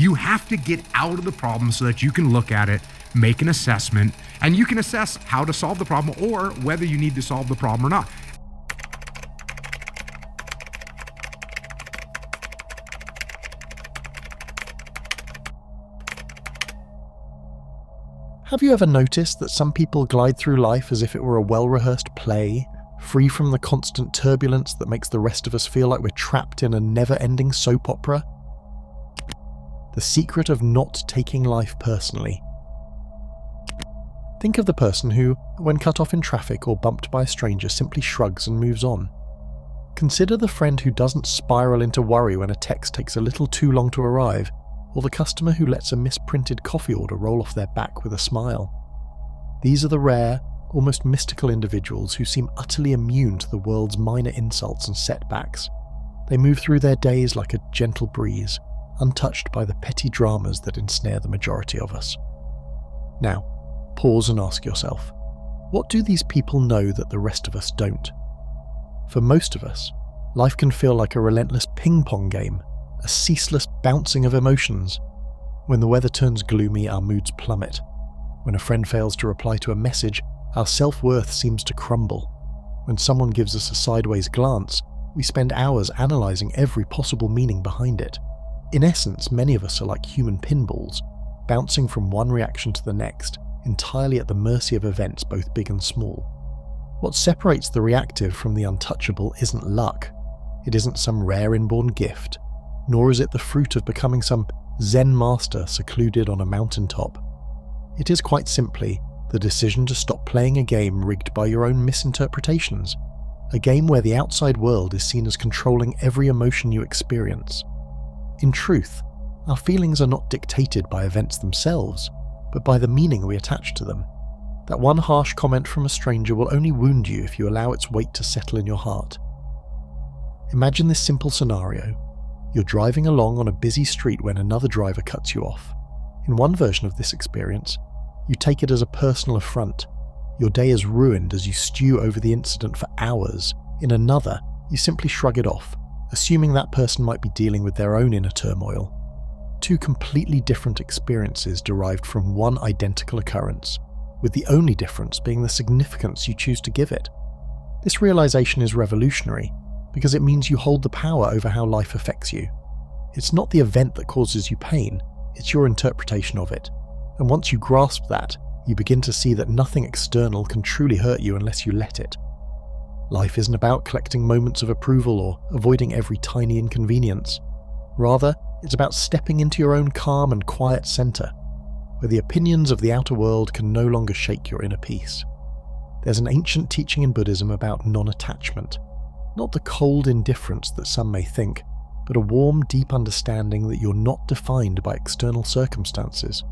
You have to get out of the problem so that you can look at it, make an assessment, and you can assess how to solve the problem or whether you need to solve the problem or not. Have you ever noticed that some people glide through life as if it were a well-rehearsed play, free from the constant turbulence that makes the rest of us feel like we're trapped in a never-ending soap opera? The secret of not taking life personally. Think of the person who, when cut off in traffic or bumped by a stranger, simply shrugs and moves on. Consider the friend who doesn't spiral into worry when a text takes a little too long to arrive, or the customer who lets a misprinted coffee order roll off their back with a smile. These are the rare, almost mystical individuals who seem utterly immune to the world's minor insults and setbacks. They move through their days like a gentle breeze, untouched by the petty dramas that ensnare the majority of us. Now, pause and ask yourself, what do these people know that the rest of us don't? For most of us, life can feel like a relentless ping-pong game, a ceaseless bouncing of emotions. When the weather turns gloomy, our moods plummet. When a friend fails to reply to a message, our self-worth seems to crumble. When someone gives us a sideways glance, we spend hours analysing every possible meaning behind it. In essence, many of us are like human pinballs, bouncing from one reaction to the next, entirely at the mercy of events both big and small. What separates the reactive from the untouchable isn't luck. It isn't some rare inborn gift, nor is it the fruit of becoming some Zen master secluded on a mountaintop. It is quite simply the decision to stop playing a game rigged by your own misinterpretations, a game where the outside world is seen as controlling every emotion you experience. In truth, our feelings are not dictated by events themselves, but by the meaning we attach to them. That one harsh comment from a stranger will only wound you if you allow its weight to settle in your heart. Imagine this simple scenario. You're driving along on a busy street when another driver cuts you off. In one version of this experience, you take it as a personal affront. Your day is ruined as you stew over the incident for hours. In another, you simply shrug it off, assuming that person might be dealing with their own inner turmoil. Two completely different experiences derived from one identical occurrence, with the only difference being the significance you choose to give it. This realization is revolutionary, because it means you hold the power over how life affects you. It's not the event that causes you pain, it's your interpretation of it. And once you grasp that, you begin to see that nothing external can truly hurt you unless you let it. Life isn't about collecting moments of approval or avoiding every tiny inconvenience. Rather, it's about stepping into your own calm and quiet center, where the opinions of the outer world can no longer shake your inner peace. There's an ancient teaching in Buddhism about non-attachment. Not the cold indifference that some may think, but a warm, deep understanding that you're not defined by external circumstances.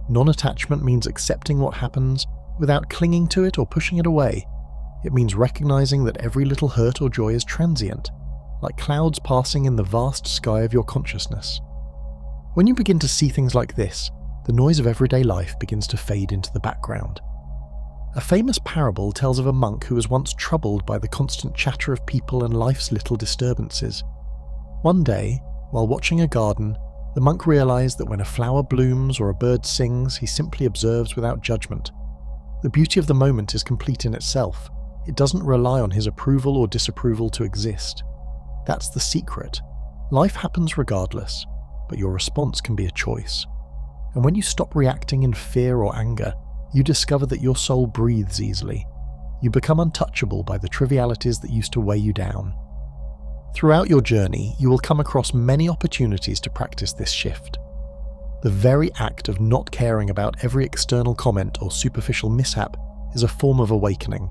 Non-attachment means accepting what happens without clinging to it or pushing it away. It means recognizing that every little hurt or joy is transient, like clouds passing in the vast sky of your consciousness. When you begin to see things like this, the noise of everyday life begins to fade into the background. A famous parable tells of a monk who was once troubled by the constant chatter of people and life's little disturbances. One day, while watching a garden, the monk realized that when a flower blooms or a bird sings, he simply observes without judgment. The beauty of the moment is complete in itself. It doesn't rely on his approval or disapproval to exist. That's the secret. Life happens regardless, but your response can be a choice. And when you stop reacting in fear or anger, you discover that your soul breathes easily. You become untouchable by the trivialities that used to weigh you down. Throughout your journey, you will come across many opportunities to practice this shift. The very act of not caring about every external comment or superficial mishap is a form of awakening.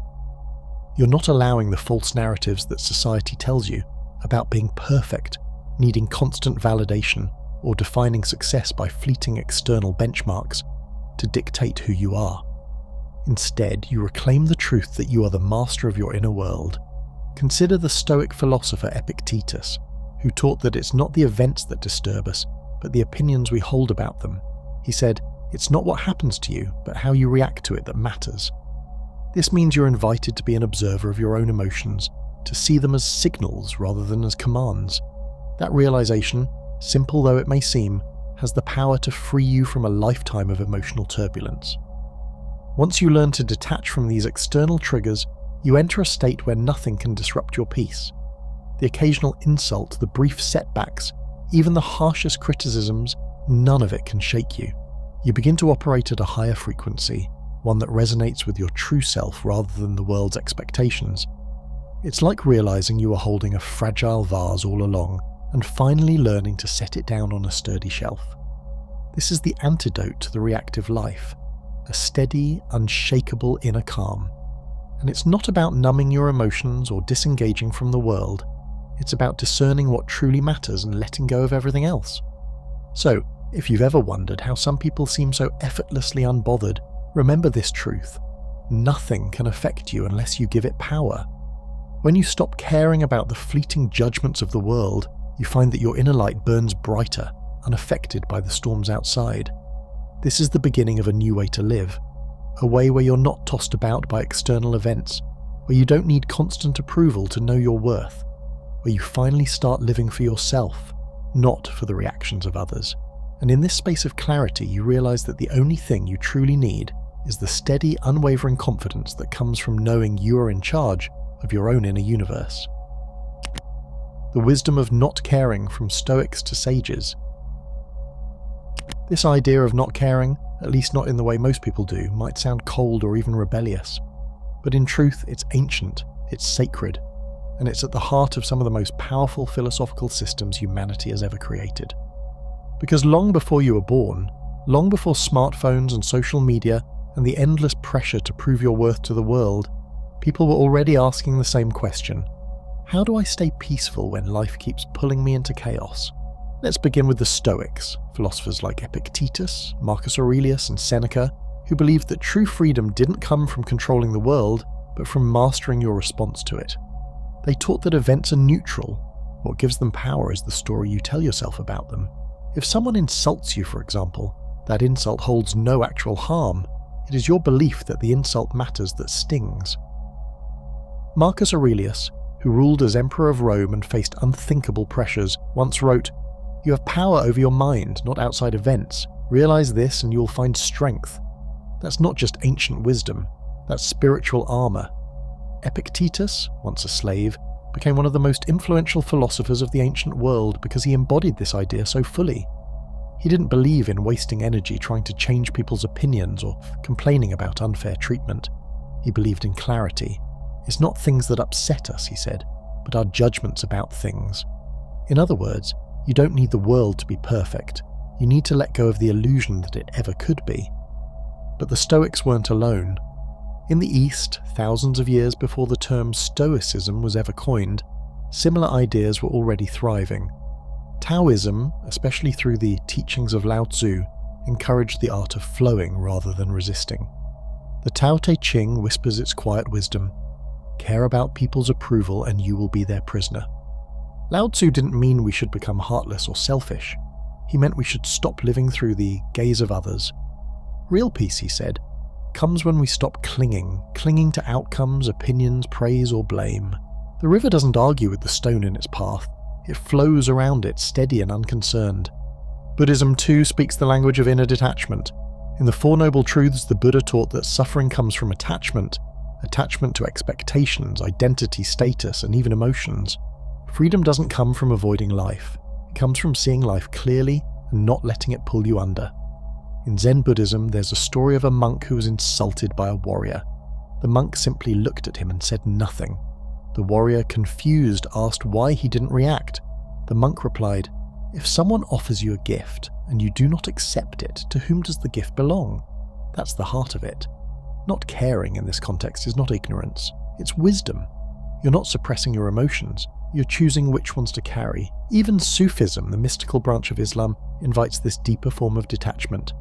You're not allowing the false narratives that society tells you about being perfect, needing constant validation, or defining success by fleeting external benchmarks to dictate who you are. Instead, you reclaim the truth that you are the master of your inner world. Consider the Stoic philosopher Epictetus, who taught that it's not the events that disturb us, but the opinions we hold about them. He said, "It's not what happens to you, but how you react to it that matters." This means you're invited to be an observer of your own emotions, to see them as signals rather than as commands. That realization, simple though it may seem, has the power to free you from a lifetime of emotional turbulence. Once you learn to detach from these external triggers, you enter a state where nothing can disrupt your peace. The occasional insult, the brief setbacks, even the harshest criticisms, none of it can shake you. You begin to operate at a higher frequency, one that resonates with your true self rather than the world's expectations. It's like realizing you were holding a fragile vase all along and finally learning to set it down on a sturdy shelf. This is the antidote to the reactive life, a steady, unshakable inner calm. And it's not about numbing your emotions or disengaging from the world. It's about discerning what truly matters and letting go of everything else. So, if you've ever wondered how some people seem so effortlessly unbothered, remember this truth. Nothing can affect you unless you give it power. When you stop caring about the fleeting judgments of the world, you find that your inner light burns brighter, unaffected by the storms outside. This is the beginning of a new way to live, a way where you're not tossed about by external events, where you don't need constant approval to know your worth, where you finally start living for yourself, not for the reactions of others. And in this space of clarity, you realize that the only thing you truly need is the steady, unwavering confidence that comes from knowing you are in charge of your own inner universe. The wisdom of not caring from Stoics to sages. This idea of not caring, at least not in the way most people do, might sound cold or even rebellious. But in truth, it's ancient, it's sacred, and it's at the heart of some of the most powerful philosophical systems humanity has ever created. Because long before you were born, long before smartphones and social media and the endless pressure to prove your worth to the world, people were already asking the same question. How do I stay peaceful when life keeps pulling me into chaos? Let's begin with the Stoics, philosophers like Epictetus, Marcus Aurelius, and Seneca, who believed that true freedom didn't come from controlling the world, but from mastering your response to it. They taught that events are neutral. What gives them power is the story you tell yourself about them. If someone insults you, for example, that insult holds no actual harm. It is your belief that the insult matters that stings. Marcus Aurelius, who ruled as Emperor of Rome and faced unthinkable pressures, once wrote, "You have power over your mind, not outside events. Realize this and you will find strength." That's not just ancient wisdom, that's spiritual armor. Epictetus, once a slave, became one of the most influential philosophers of the ancient world because he embodied this idea so fully. He didn't believe in wasting energy trying to change people's opinions or complaining about unfair treatment. He believed in clarity. It's not things that upset us, he said, but our judgments about things. In other words, you don't need the world to be perfect. You need to let go of the illusion that it ever could be. But the Stoics weren't alone. In the East, thousands of years before the term Stoicism was ever coined, similar ideas were already thriving. Taoism, especially through the teachings of Lao Tzu, encouraged the art of flowing rather than resisting. The Tao Te Ching whispers its quiet wisdom: care about people's approval and you will be their prisoner. Lao Tzu didn't mean we should become heartless or selfish. He meant we should stop living through the gaze of others. Real peace, he said, comes when we stop clinging to outcomes, opinions, praise or blame. The river doesn't argue with the stone in its path. It flows around it, steady and unconcerned. Buddhism too speaks the language of inner detachment. In the Four Noble Truths, the Buddha taught that suffering comes from attachment to expectations, identity, status, and even emotions. Freedom doesn't come from avoiding life. It comes from seeing life clearly and not letting it pull you under. In Zen Buddhism, there's a story of a monk who was insulted by a warrior. The monk simply looked at him and said nothing. The warrior, confused, asked why he didn't react. The monk replied, "If someone offers you a gift and you do not accept it, to whom does the gift belong?" That's the heart of it. Not caring in this context is not ignorance, it's wisdom. You're not suppressing your emotions, you're choosing which ones to carry. Even Sufism, the mystical branch of Islam, invites this deeper form of detachment.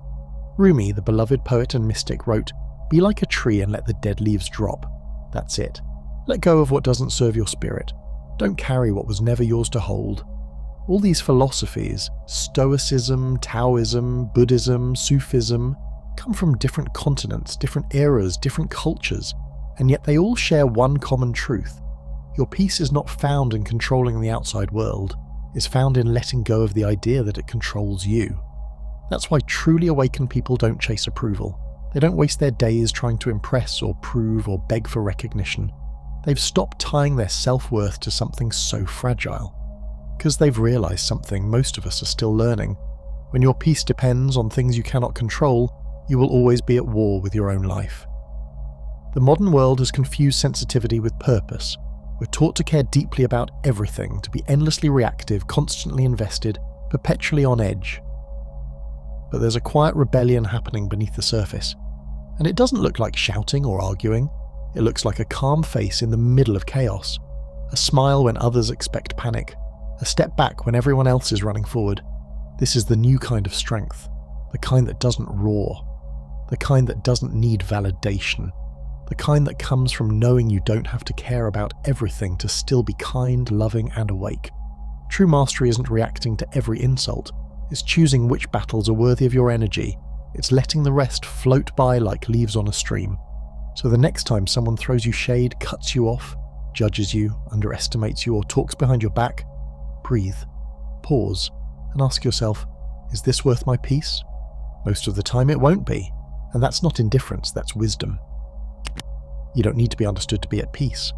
Rumi, the beloved poet and mystic, wrote, "Be like a tree and let the dead leaves drop." That's it. Let go of what doesn't serve your spirit. Don't carry what was never yours to hold. All these philosophies, Stoicism, Taoism, Buddhism, Sufism, come from different continents, different eras, different cultures, and yet they all share one common truth. Your peace is not found in controlling the outside world, it's found in letting go of the idea that it controls you. That's why truly awakened people don't chase approval. They don't waste their days trying to impress or prove or beg for recognition. They've stopped tying their self-worth to something so fragile. Because they've realized something most of us are still learning. When your peace depends on things you cannot control, you will always be at war with your own life. The modern world has confused sensitivity with purpose. We're taught to care deeply about everything, to be endlessly reactive, constantly invested, perpetually on edge. But there's a quiet rebellion happening beneath the surface. And it doesn't look like shouting or arguing. It looks like a calm face in the middle of chaos. A smile when others expect panic. A step back when everyone else is running forward. This is the new kind of strength. The kind that doesn't roar. The kind that doesn't need validation. The kind that comes from knowing you don't have to care about everything to still be kind, loving, and awake. True mastery isn't reacting to every insult. It's choosing which battles are worthy of your energy. It's letting the rest float by like leaves on a stream. So the next time someone throws you shade, cuts you off, judges you, underestimates you, or talks behind your back, breathe, pause, and ask yourself, is this worth my peace? Most of the time it won't be, and that's not indifference, that's wisdom. You don't need to be understood to be at peace.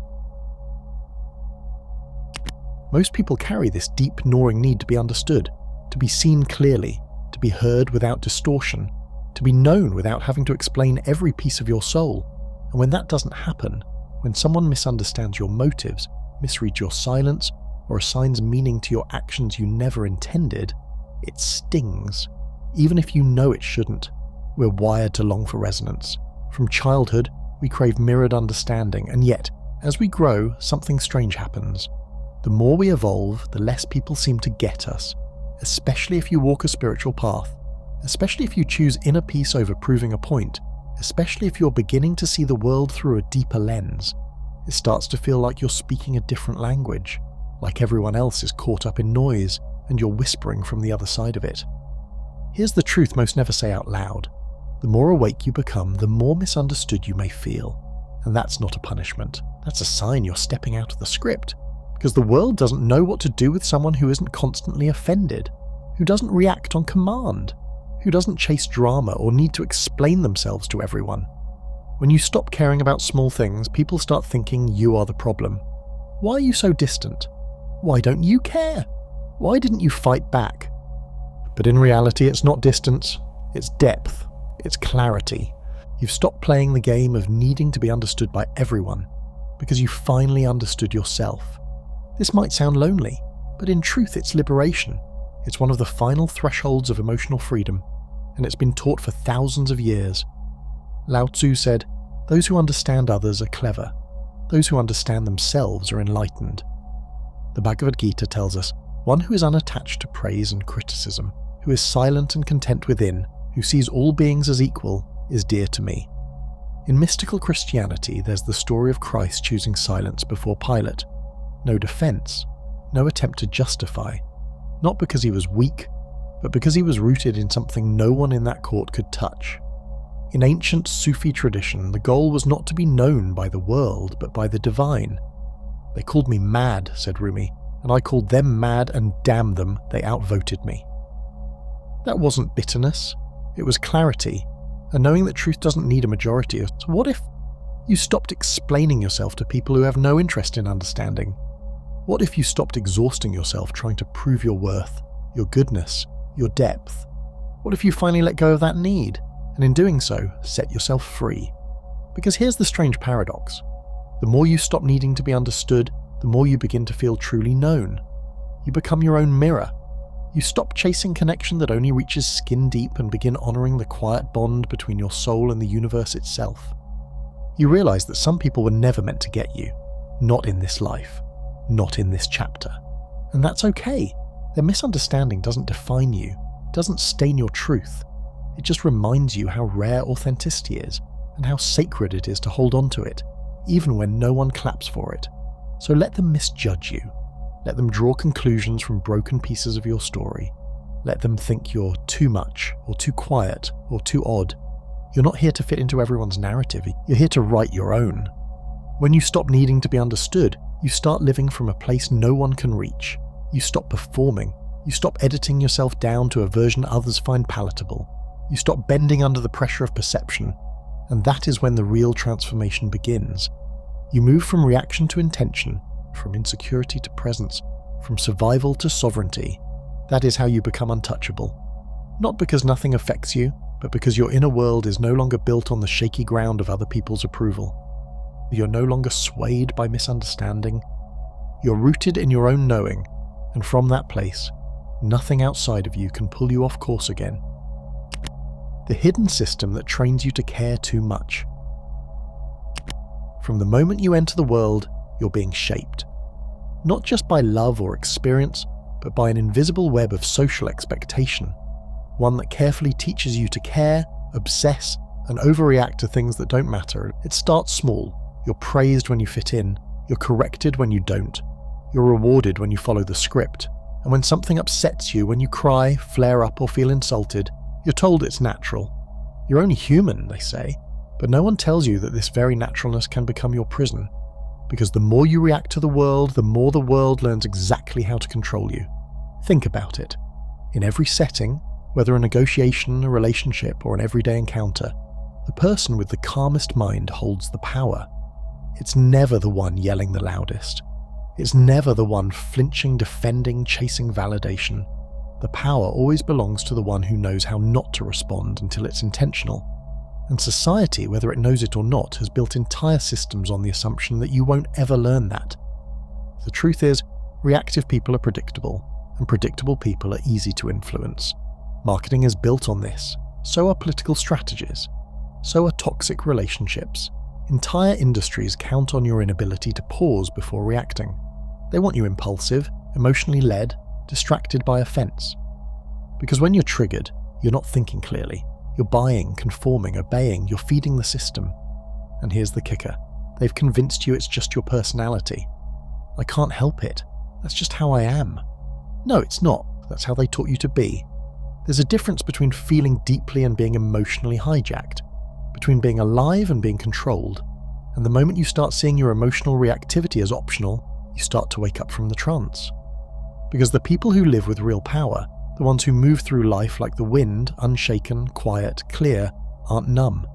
Most people carry this deep, gnawing need to be understood, to be seen clearly, to be heard without distortion, to be known without having to explain every piece of your soul. And when that doesn't happen, when someone misunderstands your motives, misreads your silence, or assigns meaning to your actions you never intended, it stings, even if you know it shouldn't. We're wired to long for resonance. From childhood, we crave mirrored understanding, and yet, as we grow, something strange happens. The more we evolve, the less people seem to get us, especially if you walk a spiritual path, especially if you choose inner peace over proving a point, especially if you're beginning to see the world through a deeper lens. It starts to feel like you're speaking a different language, like everyone else is caught up in noise and you're whispering from the other side of it. Here's the truth most never say out loud. The more awake you become, the more misunderstood you may feel. And that's not a punishment. That's a sign you're stepping out of the script. Because the world doesn't know what to do with someone who isn't constantly offended, who doesn't react on command, who doesn't chase drama or need to explain themselves to everyone. When you stop caring about small things, people start thinking you are the problem. Why are you so distant? Why don't you care? Why didn't you fight back? But in reality, it's not distance, it's depth, it's clarity. You've stopped playing the game of needing to be understood by everyone, because you finally understood yourself. This might sound lonely, but in truth it's liberation. It's one of the final thresholds of emotional freedom, and it's been taught for thousands of years. Lao Tzu said, "Those who understand others are clever. Those who understand themselves are enlightened." The Bhagavad Gita tells us, "One who is unattached to praise and criticism, who is silent and content within, who sees all beings as equal, is dear to me." In mystical Christianity, there's the story of Christ choosing silence before Pilate. No defense, no attempt to justify, not because he was weak, but because he was rooted in something no one in that court could touch. In ancient Sufi tradition, the goal was not to be known by the world, but by the divine. "They called me mad," said Rumi, "and I called them mad, and damn them, they outvoted me." That wasn't bitterness, it was clarity, and knowing that truth doesn't need a majority. So what if you stopped explaining yourself to people who have no interest in understanding? What if you stopped exhausting yourself trying to prove your worth, your goodness, your depth? What if you finally let go of that need, and in doing so, set yourself free? Because here's the strange paradox. The more you stop needing to be understood, the more you begin to feel truly known. You become your own mirror. You stop chasing connection that only reaches skin deep and begin honoring the quiet bond between your soul and the universe itself. You realize that some people were never meant to get you. Not in this life. Not in this chapter. And that's okay. Their misunderstanding doesn't define you, doesn't stain your truth. It just reminds you how rare authenticity is, and how sacred it is to hold on to it, even when no one claps for it. So let them misjudge you. Let them draw conclusions from broken pieces of your story. Let them think you're too much, or too quiet, or too odd. You're not here to fit into everyone's narrative, you're here to write your own. When you stop needing to be understood, you start living from a place no one can reach. You stop performing. You stop editing yourself down to a version others find palatable. You stop bending under the pressure of perception, and that is when the real transformation begins. You move from reaction to intention, from insecurity to presence, from survival to sovereignty. That is how you become untouchable. Not because nothing affects you, but because your inner world is no longer built on the shaky ground of other people's approval. You're no longer swayed by misunderstanding. You're rooted in your own knowing, and from that place, nothing outside of you can pull you off course again. The hidden system that trains you to care too much. From the moment you enter the world, you're being shaped. Not just by love or experience, but by an invisible web of social expectation. One that carefully teaches you to care, obsess, and overreact to things that don't matter. It starts small. You're praised when you fit in. You're corrected when you don't. You're rewarded when you follow the script. And when something upsets you, when you cry, flare up, or feel insulted, you're told it's natural. You're only human, they say, but no one tells you that this very naturalness can become your prison. Because the more you react to the world, the more the world learns exactly how to control you. Think about it. In every setting, whether a negotiation, a relationship, or an everyday encounter, the person with the calmest mind holds the power. It's never the one yelling the loudest. It's never the one flinching, defending, chasing validation. The power always belongs to the one who knows how not to respond until it's intentional. And society, whether it knows it or not, has built entire systems on the assumption that you won't ever learn that. The truth is, reactive people are predictable, and predictable people are easy to influence. Marketing is built on this. So are political strategies. So are toxic relationships. Entire industries count on your inability to pause before reacting. They want you impulsive, emotionally led, distracted by offense. Because when you're triggered, you're not thinking clearly. You're buying, conforming, obeying, you're feeding the system. And here's the kicker. They've convinced you it's just your personality. I can't help it. That's just how I am. No, it's not. That's how they taught you to be. There's a difference between feeling deeply and being emotionally hijacked, between being alive and being controlled. And the moment you start seeing your emotional reactivity as optional, you start to wake up from the trance. Because the people who live with real power, the ones who move through life like the wind, unshaken, quiet, clear, aren't numb.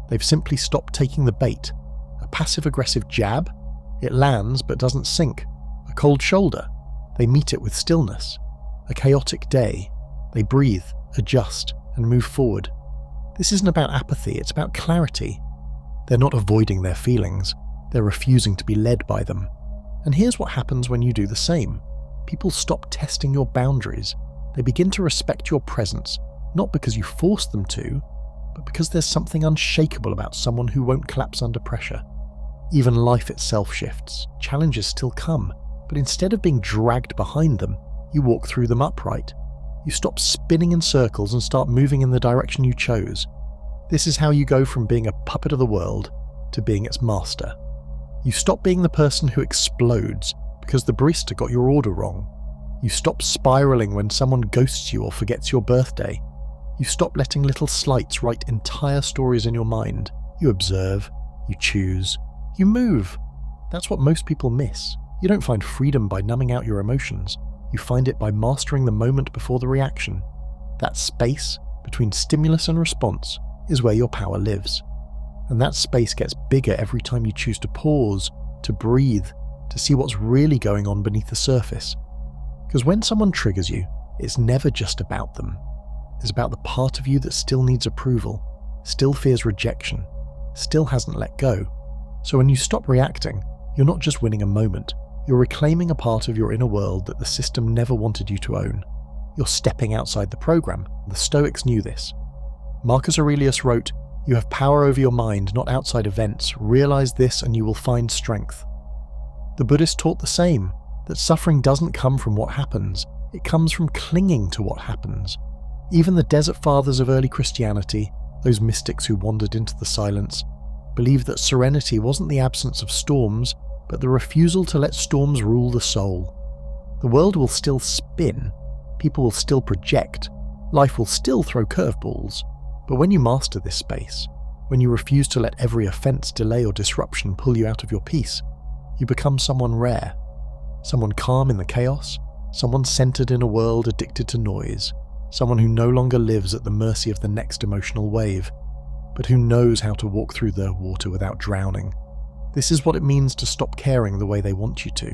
They've simply stopped taking the bait. A passive-aggressive jab, it lands but doesn't sink. A cold shoulder, they meet it with stillness. A chaotic day, they breathe, adjust, and move forward. This isn't about apathy, it's about clarity. They're not avoiding their feelings, they're refusing to be led by them. And here's what happens when you do the same. People stop testing your boundaries. They begin to respect your presence, not because you force them to, but because there's something unshakable about someone who won't collapse under pressure. Even life itself shifts. Challenges still come, but instead of being dragged behind them, you walk through them upright. You stop spinning in circles and start moving in the direction you chose. This is how you go from being a puppet of the world to being its master. You stop being the person who explodes because the barista got your order wrong. You stop spiraling when someone ghosts you or forgets your birthday. You stop letting little slights write entire stories in your mind. You observe, you choose, you move. That's what most people miss. You don't find freedom by numbing out your emotions. You find it by mastering the moment before the reaction. That space between stimulus and response is where your power lives. And that space gets bigger every time you choose to pause, to breathe, to see what's really going on beneath the surface. Because when someone triggers you, it's never just about them. It's about the part of you that still needs approval, still fears rejection, still hasn't let go. So when you stop reacting, you're not just winning a moment, you're reclaiming a part of your inner world that the system never wanted you to own. You're stepping outside the program. The Stoics knew this. Marcus Aurelius wrote, "You have power over your mind, not outside events. Realize this and you will find strength." The Buddhists taught the same, that suffering doesn't come from what happens, it comes from clinging to what happens. Even the desert fathers of early Christianity, those mystics who wandered into the silence, believed that serenity wasn't the absence of storms, but the refusal to let storms rule the soul. The world will still spin, people will still project, life will still throw curveballs, but when you master this space, when you refuse to let every offense, delay, or disruption pull you out of your peace, you become someone rare, someone calm in the chaos, someone centered in a world addicted to noise, someone who no longer lives at the mercy of the next emotional wave, but who knows how to walk through the water without drowning. This is what it means to stop caring the way they want you to.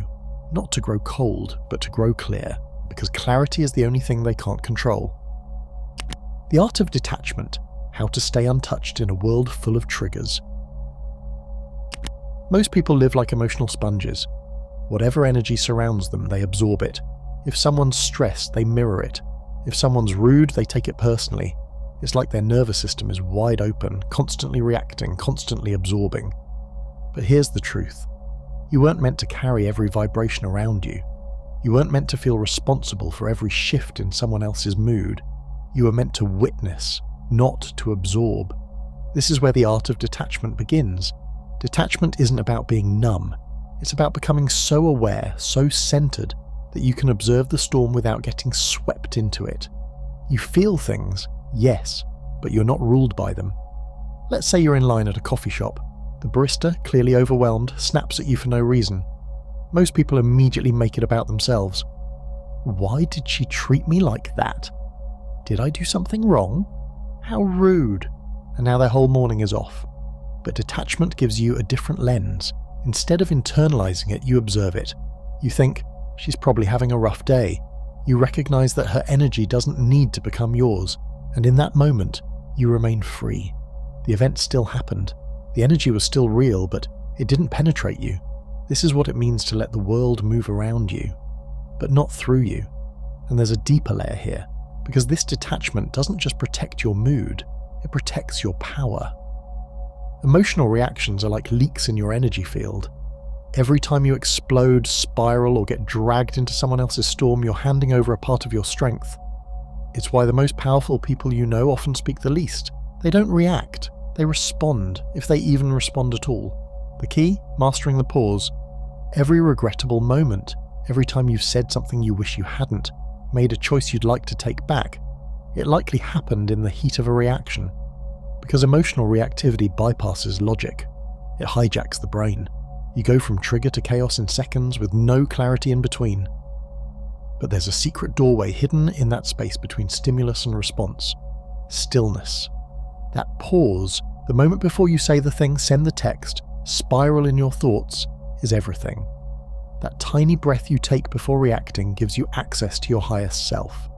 Not to grow cold, but to grow clear, because clarity is the only thing they can't control. The art of detachment, how to stay untouched in a world full of triggers. Most people live like emotional sponges. Whatever energy surrounds them, they absorb it. If someone's stressed, they mirror it. If someone's rude, they take it personally. It's like their nervous system is wide open, constantly reacting, constantly absorbing. But here's the truth. You weren't meant to carry every vibration around you. You weren't meant to feel responsible for every shift in someone else's mood. You were meant to witness, not to absorb. This is where the art of detachment begins. Detachment isn't about being numb. It's about becoming so aware, so centered, that you can observe the storm without getting swept into it. You feel things, yes, but you're not ruled by them. Let's say you're in line at a coffee shop. The barista, clearly overwhelmed, snaps at you for no reason. Most people immediately make it about themselves. Why did she treat me like that? Did I do something wrong? How rude. And now their whole morning is off. But detachment gives you a different lens. Instead of internalizing it, you observe it. You think, she's probably having a rough day. You recognize that her energy doesn't need to become yours. And in that moment, you remain free. The event still happened. The energy was still real, but it didn't penetrate you. This is what it means to let the world move around you, but not through you. And there's a deeper layer here, because this detachment doesn't just protect your mood, it protects your power. Emotional reactions are like leaks in your energy field. Every time you explode, spiral, or get dragged into someone else's storm, you're handing over a part of your strength. It's why the most powerful people you know often speak the least. They don't react. They respond, if they even respond at all. The key? Mastering the pause. Every regrettable moment, every time you've said something you wish you hadn't, made a choice you'd like to take back, it likely happened in the heat of a reaction. Because emotional reactivity bypasses logic. It hijacks the brain. You go from trigger to chaos in seconds with no clarity in between. But there's a secret doorway hidden in that space between stimulus and response. Stillness. That pause, the moment before you say the thing, send the text, spiral in your thoughts, is everything. That tiny breath you take before reacting gives you access to your highest self.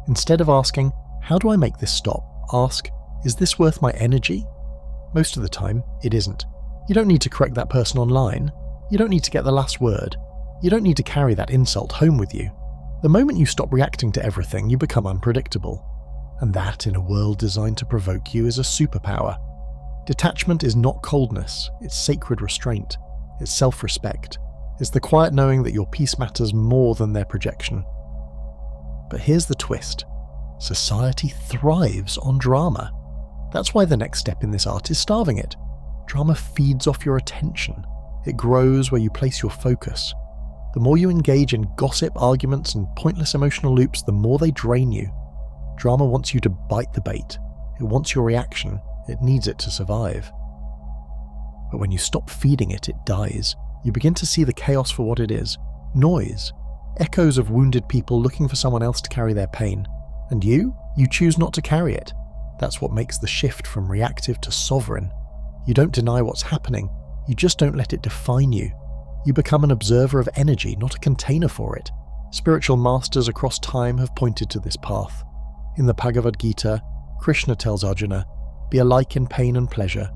Instead of asking, how do I make this stop? Ask, is this worth my energy? Most of the time, it isn't. You don't need to correct that person online. You don't need to get the last word. You don't need to carry that insult home with you. The moment you stop reacting to everything, you become unpredictable. And that, in a world designed to provoke you, is a superpower. Detachment is not coldness, it's sacred restraint. It's self-respect. It's the quiet knowing that your peace matters more than their projection. But here's the twist. Society thrives on drama. That's why the next step in this art is starving it. Drama feeds off your attention. It grows where you place your focus. The more you engage in gossip, arguments, and pointless emotional loops, the more they drain you. Drama wants you to bite the bait. It wants your reaction. It needs it to survive. But when you stop feeding it, it dies. You begin to see the chaos for what it is. Noise. Echoes of wounded people looking for someone else to carry their pain. And you choose not to carry it. That's what makes the shift from reactive to sovereign. You don't deny what's happening. You just don't let it define you. You become an observer of energy, not a container for it. Spiritual masters across time have pointed to this path. In the Bhagavad Gita, Krishna tells Arjuna, be alike in pain and pleasure,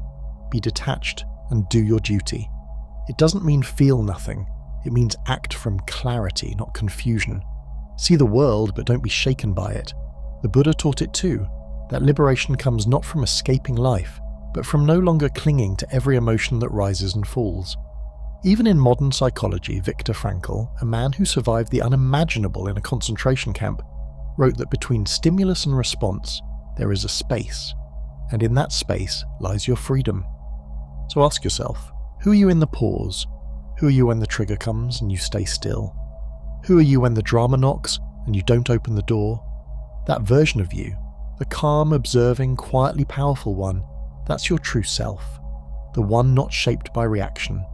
be detached and do your duty. It doesn't mean feel nothing, it means act from clarity, not confusion. See the world, but don't be shaken by it. The Buddha taught it too, that liberation comes not from escaping life, but from no longer clinging to every emotion that rises and falls. Even in modern psychology, Viktor Frankl, a man who survived the unimaginable in a concentration camp, wrote that between stimulus and response, there is a space, and in that space lies your freedom. So ask yourself, who are you in the pause? Who are you when the trigger comes and you stay still? Who are you when the drama knocks and you don't open the door? That version of you, the calm, observing, quietly powerful one, that's your true self. The one not shaped by reaction.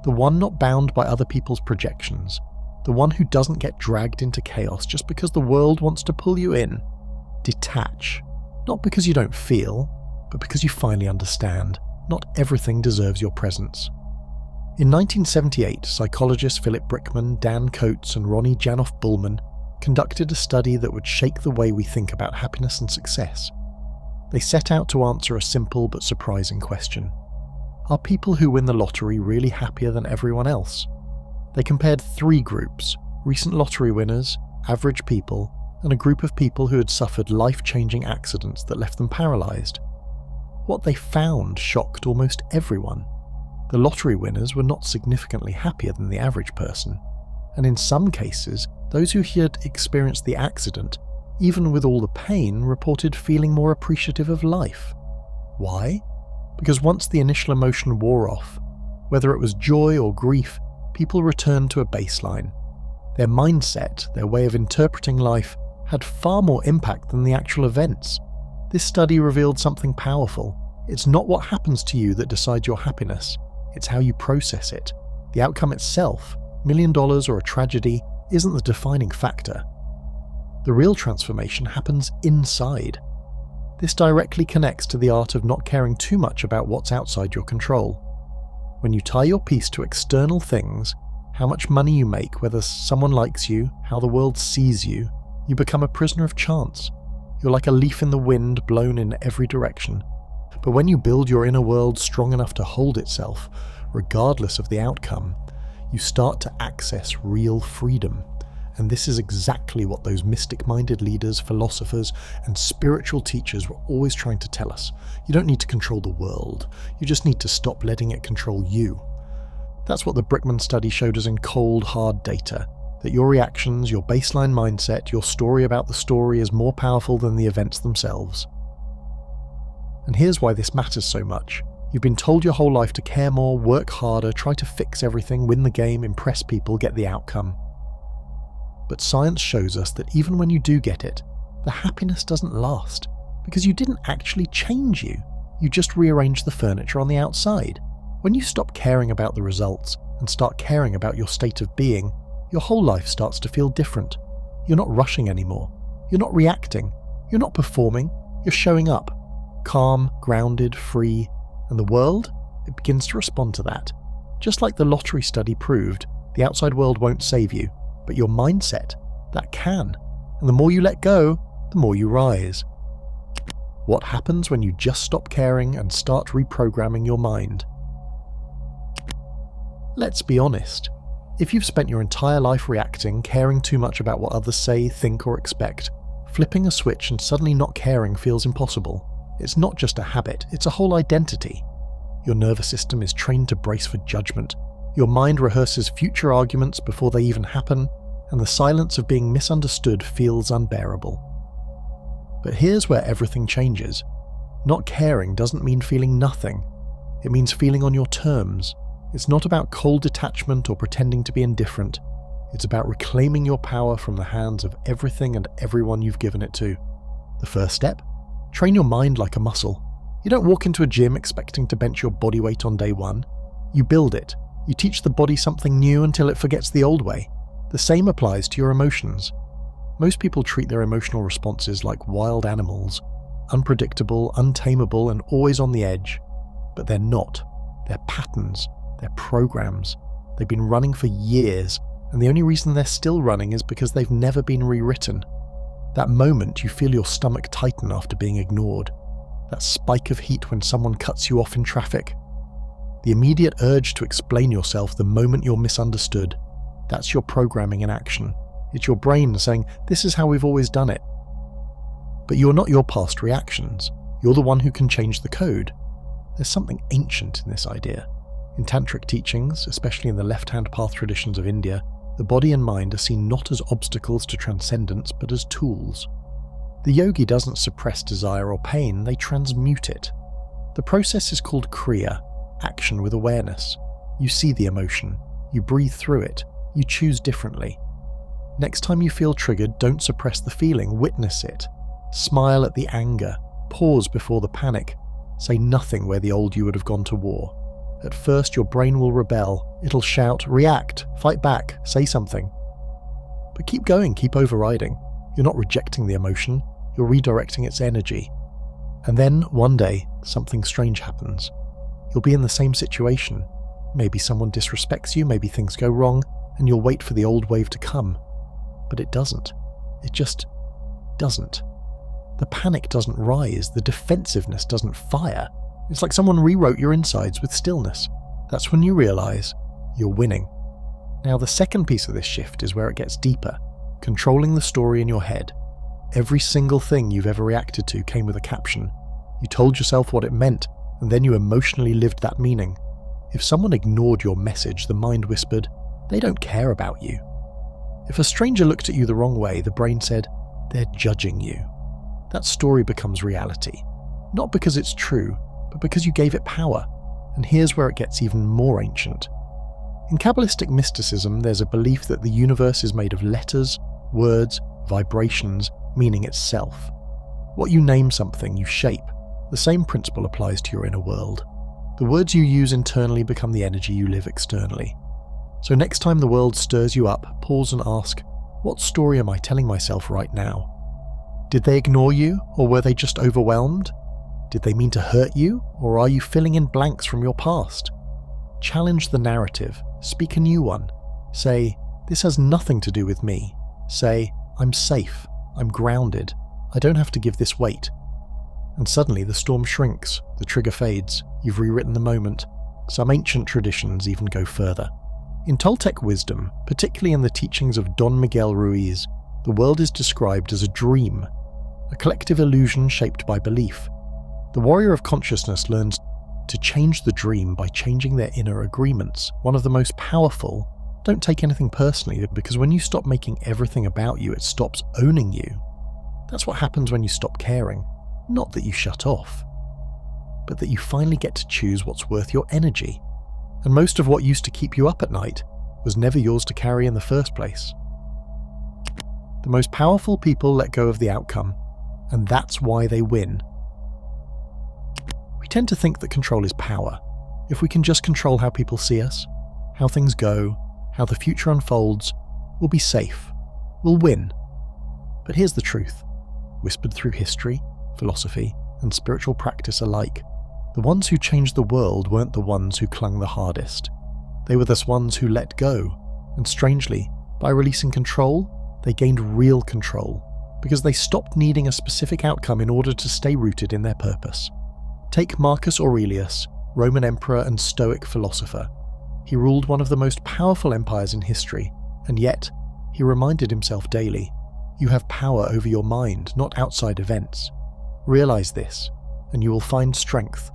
The one not bound by other people's projections. the one who doesn't get dragged into chaos just because the world wants to pull you in. Detach. Not because you don't feel, but because you finally understand. Not everything deserves your presence. In 1978, psychologists Philip Brickman, Dan Coates, and Ronnie Janoff-Bullman conducted a study that would shake the way we think about happiness and success. They set out to answer a simple but surprising question. Are people who win the lottery really happier than everyone else? They compared 3 groups: recent lottery winners, average people, and a group of people who had suffered life-changing accidents that left them paralysed. What they found shocked almost everyone. The lottery winners were not significantly happier than the average person, and in some cases, those who had experienced the accident, even with all the pain, reported feeling more appreciative of life. Why? Because once the initial emotion wore off, whether it was joy or grief, people returned to a baseline. Their mindset, their way of interpreting life, had far more impact than the actual events. This study revealed something powerful. It's not what happens to you that decides your happiness, it's how you process it. The outcome itself, $1 million or a tragedy, isn't the defining factor. The real transformation happens inside. This directly connects to the art of not caring too much about what's outside your control. When you tie your peace to external things, how much money you make, whether someone likes you, how the world sees you, you become a prisoner of chance. You're like a leaf in the wind, blown in every direction. But when you build your inner world strong enough to hold itself, regardless of the outcome, you start to access real freedom. And this is exactly what those mystic-minded leaders, philosophers, and spiritual teachers were always trying to tell us. You don't need to control the world. You just need to stop letting it control you. That's what the Brickman study showed us in cold, hard data. That your reactions, your baseline mindset, your story about the story is more powerful than the events themselves. And here's why this matters so much. You've been told your whole life to care more, work harder, try to fix everything, win the game, impress people, get the outcome. But science shows us that even when you do get it, the happiness doesn't last, because you didn't actually change you just rearranged the furniture on the outside. When you stop caring about the results and start caring about your state of being, your whole life starts to feel different. You're not rushing anymore. You're not reacting. You're not performing. You're showing up. Calm, grounded, free. And the world? It begins to respond to that. Just like the lottery study proved, the outside world won't save you, but your mindset, that can. And the more you let go, the more you rise. What happens when you just stop caring and start reprogramming your mind? Let's be honest. If you've spent your entire life reacting, caring too much about what others say, think, or expect, flipping a switch and suddenly not caring feels impossible. It's not just a habit, it's a whole identity. Your nervous system is trained to brace for judgment. Your mind rehearses future arguments before they even happen, and the silence of being misunderstood feels unbearable. But here's where everything changes. Not caring doesn't mean feeling nothing. It means feeling on your terms. It's not about cold detachment or pretending to be indifferent. It's about reclaiming your power from the hands of everything and everyone you've given it to. The first step? Train your mind like a muscle. You don't walk into a gym expecting to bench your body weight on day one. You build it. You teach the body something new until it forgets the old way. The same applies to your emotions. Most people treat their emotional responses like wild animals, unpredictable, untamable, and always on the edge. But they're not. They're patterns. They're programs. They've been running for years, and the only reason they're still running is because they've never been rewritten. That moment you feel your stomach tighten after being ignored. That spike of heat when someone cuts you off in traffic. The immediate urge to explain yourself the moment you're misunderstood. That's your programming in action. It's your brain saying, this is how we've always done it. But you're not your past reactions. You're the one who can change the code. There's something ancient in this idea. In tantric teachings, especially in the left-hand path traditions of India, the body and mind are seen not as obstacles to transcendence, but as tools. The yogi doesn't suppress desire or pain, they transmute it. The process is called kriya, action with awareness. You see the emotion, you breathe through it, you choose differently. Next time you feel triggered, don't suppress the feeling, witness it. Smile at the anger, pause before the panic, say nothing where the old you would have gone to war. At first your brain will rebel, it'll shout, react, fight back, say something. But keep going, keep overriding. You're not rejecting the emotion, you're redirecting its energy. And then, one day, something strange happens. You'll be in the same situation. Maybe someone disrespects you, maybe things go wrong, and you'll wait for the old wave to come. But it doesn't. It just doesn't. The panic doesn't rise, the defensiveness doesn't fire. It's like someone rewrote your insides with stillness. That's when you realize you're winning. Now, the second piece of this shift is where it gets deeper, controlling the story in your head. Every single thing you've ever reacted to came with a caption. You told yourself what it meant, and then you emotionally lived that meaning. If someone ignored your message, the mind whispered, they don't care about you. If a stranger looked at you the wrong way, the brain said, they're judging you. That story becomes reality. Not because it's true, but because you gave it power. And here's where it gets even more ancient. In Kabbalistic mysticism, there's a belief that the universe is made of letters, words, vibrations, meaning itself. What you name something, you shape. The same principle applies to your inner world. The words you use internally become the energy you live externally. So next time the world stirs you up, pause and ask, what story am I telling myself right now? Did they ignore you, or were they just overwhelmed? Did they mean to hurt you, or are you filling in blanks from your past? Challenge the narrative, speak a new one. Say, this has nothing to do with me. Say, I'm safe, I'm grounded, I don't have to give this weight. And suddenly the storm shrinks, the trigger fades, you've rewritten the moment. Some ancient traditions even go further. In Toltec wisdom, particularly in the teachings of Don Miguel Ruiz, the world is described as a dream, a collective illusion shaped by belief. The warrior of consciousness learns to change the dream by changing their inner agreements. One of the most powerful, don't take anything personally, because when you stop making everything about you, it stops owning you. That's what happens when you stop caring. Not that you shut off, but that you finally get to choose what's worth your energy. And most of what used to keep you up at night was never yours to carry in the first place. The most powerful people let go of the outcome, and that's why they win. We tend to think that control is power. If we can just control how people see us, how things go, how the future unfolds, we'll be safe. We'll win. But here's the truth, whispered through history, philosophy, and spiritual practice alike. The ones who changed the world weren't the ones who clung the hardest. They were the ones who let go, and strangely, by releasing control, they gained real control, because they stopped needing a specific outcome in order to stay rooted in their purpose. Take Marcus Aurelius, Roman emperor and Stoic philosopher. He ruled one of the most powerful empires in history, and yet, he reminded himself daily, you have power over your mind, not outside events. Realize this, and you will find strength.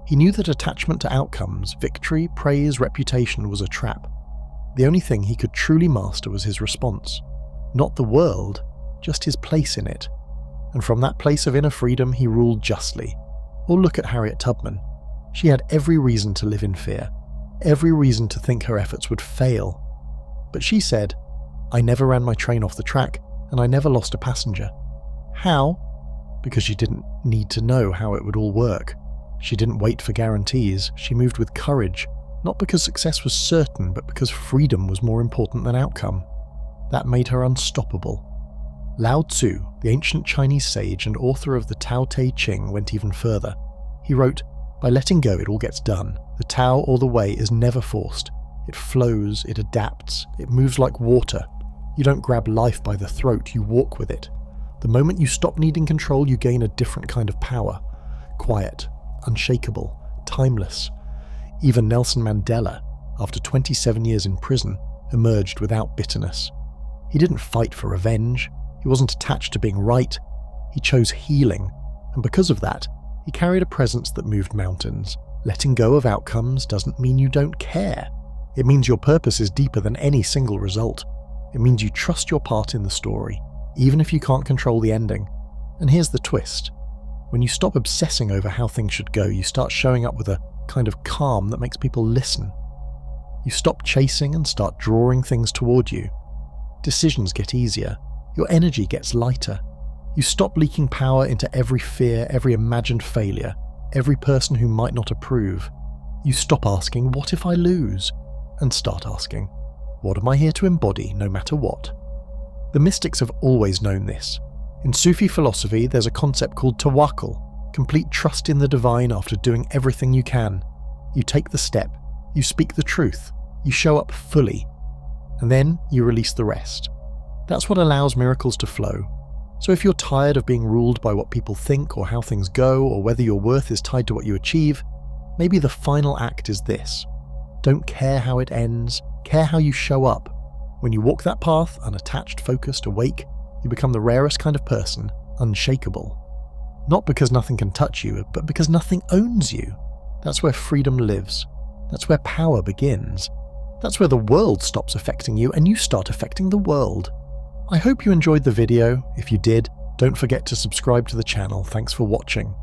He knew that attachment to outcomes, victory, praise, reputation was a trap. The only thing he could truly master was his response. Not the world, just his place in it. And from that place of inner freedom, he ruled justly. Or look at Harriet Tubman. She had every reason to live in fear, every reason to think her efforts would fail. But she said, I never ran my train off the track, and I never lost a passenger. How? Because she didn't need to know how it would all work. She didn't wait for guarantees, she moved with courage, not because success was certain, but because freedom was more important than outcome. That made her unstoppable. Lao Tzu, the ancient Chinese sage and author of the Tao Te Ching, went even further. He wrote, by letting go it all gets done. The Tao or the way is never forced. It flows, it adapts, it moves like water. You don't grab life by the throat, you walk with it. The moment you stop needing control, you gain a different kind of power. Quiet, unshakable, timeless. Even Nelson Mandela, after 27 years in prison, emerged without bitterness. He didn't fight for revenge. He wasn't attached to being right. He chose healing, and because of that, he carried a presence that moved mountains. Letting go of outcomes doesn't mean you don't care. It means your purpose is deeper than any single result. It means you trust your part in the story, even if you can't control the ending. And here's the twist. When you stop obsessing over how things should go, you start showing up with a kind of calm that makes people listen. You stop chasing and start drawing things toward you. Decisions get easier. Your energy gets lighter. You stop leaking power into every fear, every imagined failure, every person who might not approve. You stop asking, what if I lose? And start asking, what am I here to embody no matter what? The mystics have always known this. In Sufi philosophy, there's a concept called tawakkul, complete trust in the divine after doing everything you can. You take the step, you speak the truth, you show up fully, and then you release the rest. That's what allows miracles to flow. So if you're tired of being ruled by what people think or how things go or whether your worth is tied to what you achieve, maybe the final act is this. Don't care how it ends, care how you show up. When you walk that path, unattached, focused, awake, you become the rarest kind of person, unshakable. Not because nothing can touch you, but because nothing owns you. That's where freedom lives. That's where power begins. That's where the world stops affecting you and you start affecting the world. I hope you enjoyed the video. If you did, don't forget to subscribe to the channel. Thanks for watching.